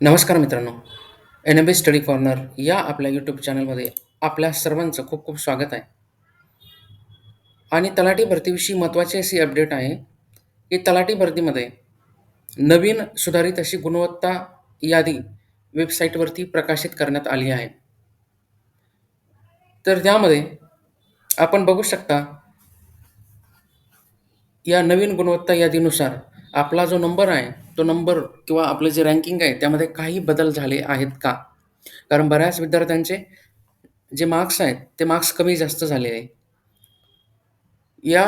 नमस्कार मित्रांनो, NMB study corner या आपल्या यूट्यूब चॅनलमध्ये आपल्या सर्वांचं खूप खूप स्वागत आहे. आणि तलाठी भरतीविषयी महत्त्वाची अशी अपडेट आहे, की तलाठी भरतीमध्ये नवीन सुधारित अशी गुणवत्ता यादी वेबसाईटवरती प्रकाशित करण्यात आली आहे. तर त्यामध्ये आपण बघू शकता, या नवीन गुणवत्ता यादीनुसार आपला जो नंबर आहे, तो नंबर किंवा आपलं जे रँकिंग आहे, त्यामध्ये काही बदल झाले आहेत का? कारण बऱ्याच विद्यार्थ्यांचे जे मार्क्स आहेत, ते मार्क्स कमी जास्त झाले आहे. या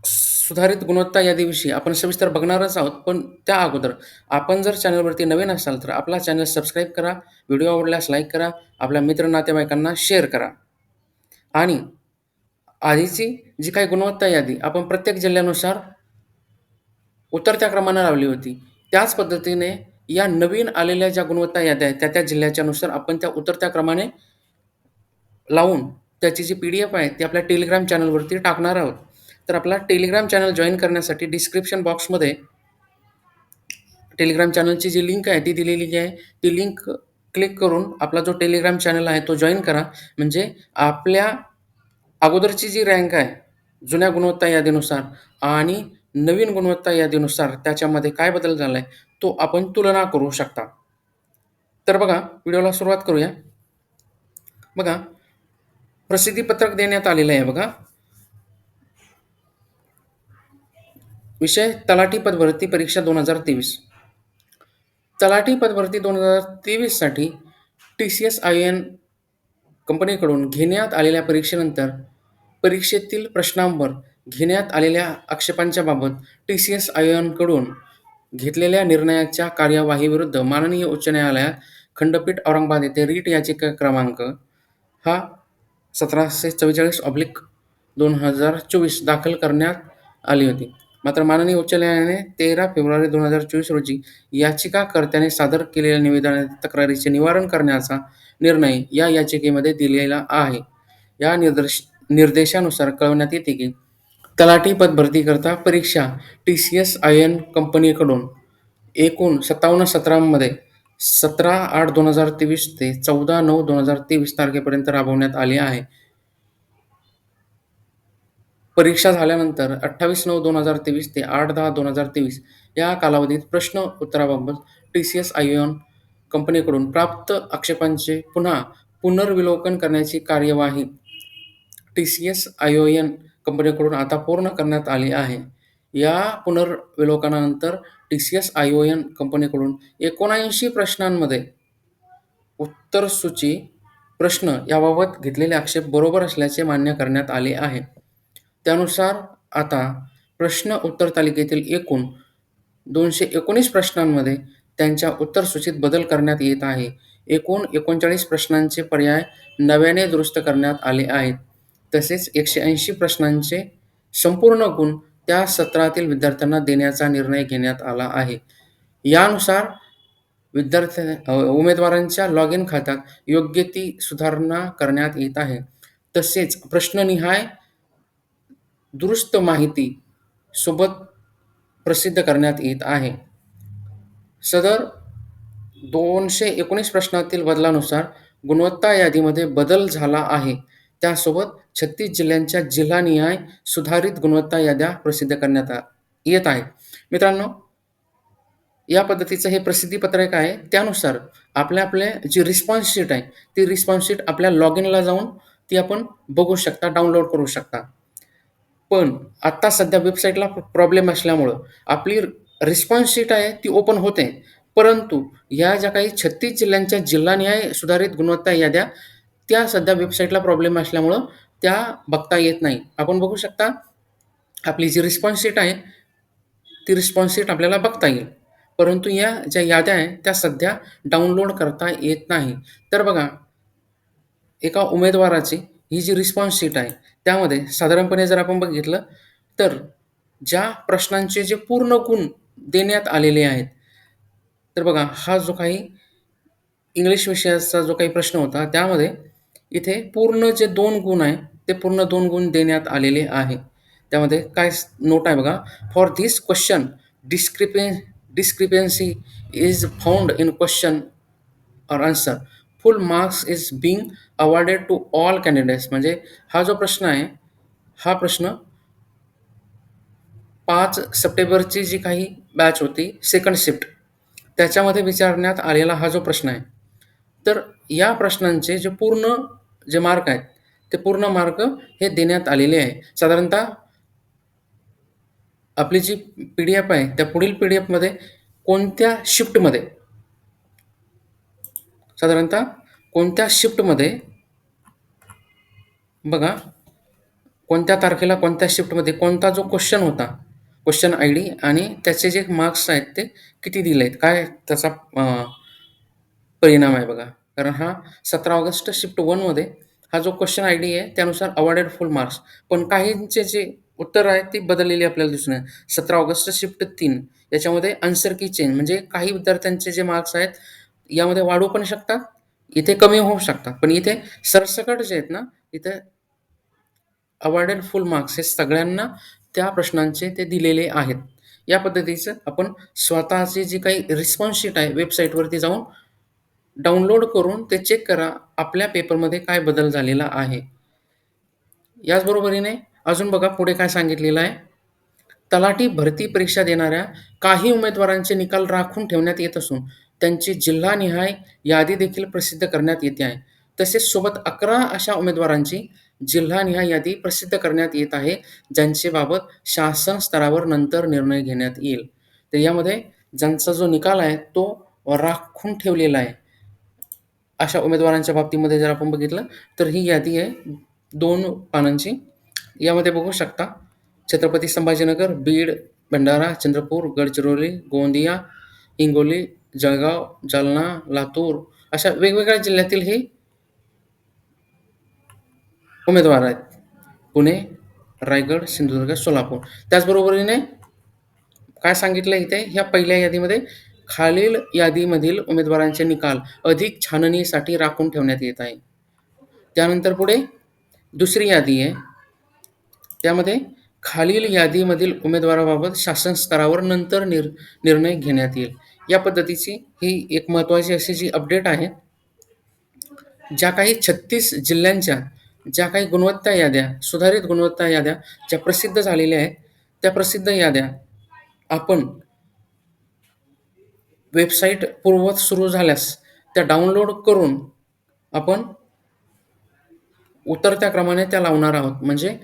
सुधारित गुणवत्ता यादीविषयी आपण सविस्तर बघणारच आहोत. पण त्या अगोदर आपण जर चॅनलवरती नवीन असाल, तर आपला चॅनल सबस्क्राईब करा. व्हिडिओ आवडल्यास लाईक करा. आपल्या मित्र नातेवाईकांना शेअर करा. आणि आधीची जी काही गुणवत्ता यादी आपण प्रत्येक जिल्ह्यानुसार उतरत्या क्रमानं लावली होती. त्याच पद्धतीने या नवीन आलेल्या ज्या गुणवत्ता याद्या आहेत, त्या-त्या जिल्ह्याच्यानुसार आपण त्या उतरत्या क्रमाने लावून त्याची जी पी-डी-एफ आहे, ती आपल्या टेलिग्राम चॅनलवरती टाकणार आहोत. तर आपला टेलिग्राम चॅनल जॉइन करण्यासाठी डिस्क्रिप्शन बॉक्समध्ये टेलिग्राम चॅनलची जी लिंक आहे, ती दिलेली आहे. ती लिंक क्लिक करून आपला जो टेलिग्राम चॅनल आहे, तो जॉइन करा. म्हणजे आपल्या अगोदरची जी रँक आहे, जुन्या गुणवत्ता यादीनुसार आणि नवीन गुणवत्ता यादीनुसार त्याच्यामध्ये काय बदल झाला आहे, तो आपण तुलना करू शकता. तर बघा, व्हिडिओला सुरुवात करूया. बघा, प्रसिद्धीपत्रक देण्यात आलेलं आहे बघा. विषय तलाठी पद भरती परीक्षा 2023. तलाठी पद भरती 2023 साठी TCS ION कंपनीकडून घेण्यात आलेल्या परीक्षेनंतर परीक्षेतील प्रश्नांवर घेण्यात आलेल्या आक्षेपांच्या बाबत TCS ION कडून घेतलेल्या निर्णयाच्या कार्यवाहीविरुद्ध माननीय उच्च न्यायालयात खंडपीठ औरंगाबाद येथे रिट याचिका क्रमांक हा 1744/2024 दाखल करण्यात आली होती. मात्र माननीय उच्च न्यायालयाने 13 फेब्रुवारी 2024 रोजी याचिकाकर्त्याने सादर केलेल्या निवेदनातील तक्रारीचे निवारण करण्याचा निर्णय या याचिकेमध्ये दिलेला आहे. या निर्देशानुसार कळवण्यात येते की तलाठी पद भरतीकरता परीक्षा TCS ION कंपनीकडून एकूण 57 सत्रांमध्ये 17/8/2023 ते 14/9/2023 तारखेपर्यंत राबवण्यात आली आहे. परीक्षा झाल्यानंतर 28/9/2023 ते 8/10/2023 या कालावधीत प्रश्न उत्तराबाबत TCS ION कंपनीकडून प्राप्त आक्षेपांचे पुन्हा पुनर्विलोकन करण्याची कार्यवाही TCS ION कंपनीकडून आता पूर्ण करण्यात आली आहे. या पुनर्विलोकनानंतर TCS ION कंपनीकडून 79 प्रश्नांमध्ये उत्तरसूची प्रश्न याबाबत घेतलेले आक्षेप बरोबर असल्याचे मान्य करण्यात आले आहे. त्यानुसार आता प्रश्न उत्तर तालिकेतील एकूण 219 प्रश्नांमध्ये त्यांच्या उत्तरसूचीत बदल करण्यात येत आहे. एकूण 39 प्रश्नांचे पर्याय नव्याने दुरुस्त करण्यात आले आहेत. तसेच 180 प्रश्नांचे संपूर्ण गुण त्या सत्रातील विद्यार्थ्यांना देण्याचा निर्णय घेण्यात आला आहे. यानुसार उमेदवारांच्या लॉग इन खात्यात योग्य ती सुधारणा करण्यात येत आहे. तसेच प्रश्ननिहाय दुरुस्त माहिती सोबत प्रसिद्ध करण्यात येत आहे. सदर 219 प्रश्नातील बदलानुसार गुणवत्ता यादीमध्ये बदल झाला आहे. त्यासोबत 36 जिल्ह्यांच्या जिल्हानिहाय सुधारित गुणवत्ता याद्या प्रसिद्ध करण्यात येत आहेत. मित्रांनो, या पद्धतीचं हे प्रसिद्धीपत्रक आहे. त्यानुसार आपल्या जी रिस्पॉन्स शीट आहे, ती रिस्पॉन्स शीट आपल्या लॉग इनला जाऊन ती आपण बघू शकता, डाउनलोड करू शकता. पण आत्ता सध्या वेबसाईटला प्रॉब्लेम असल्यामुळं आपली रिस्पॉन्स शीट आहे ती ओपन होते. परंतु या ज्या काही 36 जिल्ह्यांच्या जिल्हानिहाय सुधारित गुणवत्ता याद्या, त्या सध्या वेबसाईटला प्रॉब्लेम असल्यामुळं त्या बघता येत नाही. आपण बघू शकता, आपली जी रिस्पॉन्स शीट आहे, ती रिस्पॉन्स शीट आपल्याला बघता येईल. परंतु या ज्या याद्या आहेत, त्या सध्या डाउनलोड करता येत नाही. तर बघा, एका उमेदवाराची ही जी रिस्पॉन्स शीट आहे, त्यामध्ये साधारणपणे जर आपण बघितलं, तर ज्या प्रश्नांचे जे पूर्ण गुण देण्यात आलेले आहेत, तर बघा, हा जो काही इंग्लिश विषयाचा जो काही प्रश्न होता, त्यामध्ये इथे पूर्ण जे 2 गुण आहे, ते पूर्ण 2 गुण देण्यात आलेले आहे. त्यामध्ये काय नोट आहे बघा, for this question discrepancy is found in question or answer. Full marks is being awarded to all candidates. म्हणजे हा जो प्रश्न आहे, हा प्रश्न 5 सप्टेंबरची जी काही बॅच होती, सेकंड शिफ्ट, त्याच्यामध्ये विचारण्यात आलेला हा जो प्रश्न आहे. तर या प्रश्नांचे जे पूर्ण जे मार्क आहेत, ते पूर्ण मार्क हे देण्यात आलेले आहे. साधारणतः आपली जी पी-डी-एफ आहे, त्या पुढील पी-डी-एफमध्ये कोणत्या शिफ्टमध्ये साधारणतः कोणत्या शिफ्टमध्ये बघा, कोणत्या तारखेला कोणत्या शिफ्टमध्ये कोणता जो क्वेश्चन होता, क्वेश्चन आयडी आणि त्याचे जे मार्क्स आहेत ते किती दिले आहेत, काय त्याचा परिणाम आहे बघा. कारण हा 17 ऑगस्ट शिफ्ट 1 मध्ये हा जो क्वेश्चन आयडी आहे त्यानुसार अवॉर्डेड फुल मार्क्स. पण काहींचे जे उत्तर आहेत ती बदललेली आपल्याला दिसून येते. 17 ऑगस्ट शिफ्ट 3 याच्यामध्ये आन्सर की चेंज, म्हणजे काही विद्यार्थ्यांचे जे मार्क्स आहेत यामध्ये वाढू पण शकतात, इथे कमी होऊ शकतात. पण इथे सरसकट जे आहेत ना, इथे अवॉर्डेड फुल मार्क्स हे सगळ्यांना त्या प्रश्नांचे ते दिलेले आहेत. या पद्धतीचं आपण स्वतःची जी काही रिस्पॉन्स शीट आहे वेबसाईटवरती जाऊन डाउनलोड करून ते चेक करा, आपल्या पेपरमध्ये काय बदल झालेला आहे. याचबरोबरीने अजून बघा पुढे काय सांगितलेलं आहे. तलाठी भरती परीक्षा देणाऱ्या काही उमेदवारांचे निकाल राखून ठेवण्यात येत असून त्यांची जिल्हानिहाय यादी देखील प्रसिद्ध करण्यात येते आहे. तसेच सोबत 11 अशा उमेदवारांची जिल्हानिहाय यादी प्रसिद्ध करण्यात येत आहे, ज्यांचे बाबत शासन स्तरावर नंतर निर्णय घेण्यात येईल. तर यामध्ये ज्यांचा जो निकाल आहे तो राखून ठेवलेला आहे. अशा उमेदवारांच्या बाबतीमध्ये जर आपण बघितलं, तर ही यादी आहे 2 पानांची. यामध्ये बघू शकता छत्रपती संभाजीनगर, बीड, भंडारा, चंद्रपूर, गडचिरोली, गोंदिया, हिंगोली, जळगाव, जालना, लातूर अशा वेगवेगळ्या जिल्ह्यातील हे उमेदवार आहेत. पुणे, रायगड, सिंधुदुर्ग, सोलापूर. त्याचबरोबरीने काय सांगितलं इथे, ह्या पहिल्या यादीमध्ये खालील यादीमधील उमेदवारांचे निकाल अधिक छाननीसाठी राखून ठेवण्यात येत आहे. त्यानंतर पुढे दुसरी यादी आहे. त्यामध्ये खालील यादीमधील उमेदवाराबाबत शासन स्तरावर नंतर निर्णय घेण्यात येईल. या पद्धतीची ही एक महत्त्वाची अशी जी अपडेट आहे. ज्या काही 36 जिल्ह्यांच्या ज्या काही गुणवत्ता याद्या, सुधारित गुणवत्ता याद्या ज्या प्रसिद्ध झालेल्या आहेत, त्या प्रसिद्ध याद्या आपण वेबसाईट पूर्ववत सुरू झाल्यास त्या डाउनलोड करून आपण उतरत्या क्रमाने त्या लावणार आहोत. म्हणजे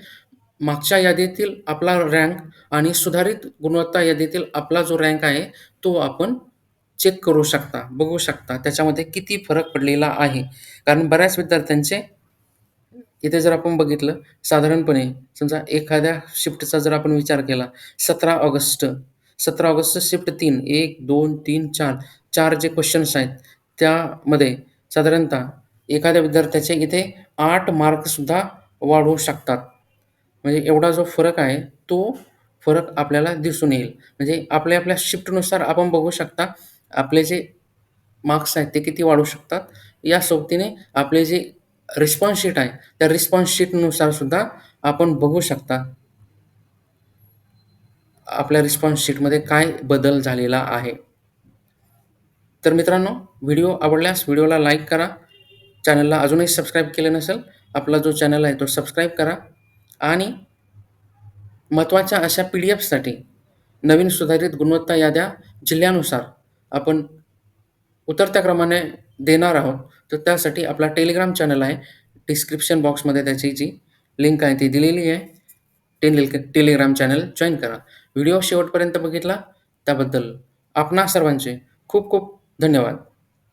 मागच्या यादीतील आपला रँक आणि सुधारित गुणवत्ता यादीतील आपला जो रँक आहे, तो आपण चेक करू शकता, बघू शकता त्याच्यामध्ये किती फरक पडलेला आहे. कारण बऱ्याच विद्यार्थ्यांचे इथे जर आपण बघितलं, साधारणपणे समजा एखाद्या शिफ्टचा जर आपण विचार केला, 17 ऑगस्ट 17 ऑगस्ट शिफ्ट 3 1, 2, 3, 4 4 जे क्वेश्चन्स आहेत, त्यामध्ये साधारणतः एखाद्या विद्यार्थ्याचे इथे 8 मार्कसुद्धा वाढू शकतात. म्हणजे एवढा जो फरक आहे, तो फरक आपल्याला दिसून येईल. म्हणजे आपल्या आपल्या शिफ्टनुसार आपण बघू शकता, आपले जे मार्क्स आहेत ते किती वाढू शकतात. या सोबतीने आपले जे रिस्पॉन्स शीट आहे, त्या रिस्पॉन्स शीटनुसार सुद्धा आपण बघू शकता, आपल्या रिस्पॉन्स शीटमध्ये काय बदल झालेला आहे. तर मित्रांनो, व्हिडिओ आवडल्यास व्हिडिओला लाईक करा. चॅनलला अजूनही सबस्क्राईब केलं नसेल, आपला जो चॅनल आहे तो सबस्क्राईब करा आणि महत्त्वाच्या अशा पी-डी-एफसाठी नवीन सुधारित गुणवत्ता याद्या जिल्ह्यानुसार आपण उतरत्या क्रमाने देणार आहोत. तर त्यासाठी आपला टेलिग्राम चॅनल आहे. डिस्क्रिप्शन बॉक्समध्ये त्याची जी लिंक आहे ती दिलेली आहे. टेलिग्राम चॅनल जॉइन करा. व्हिडिओ शेवटपर्यंत बघितला त्याबद्दल आपणा सर्वांचे खूप खूप धन्यवाद.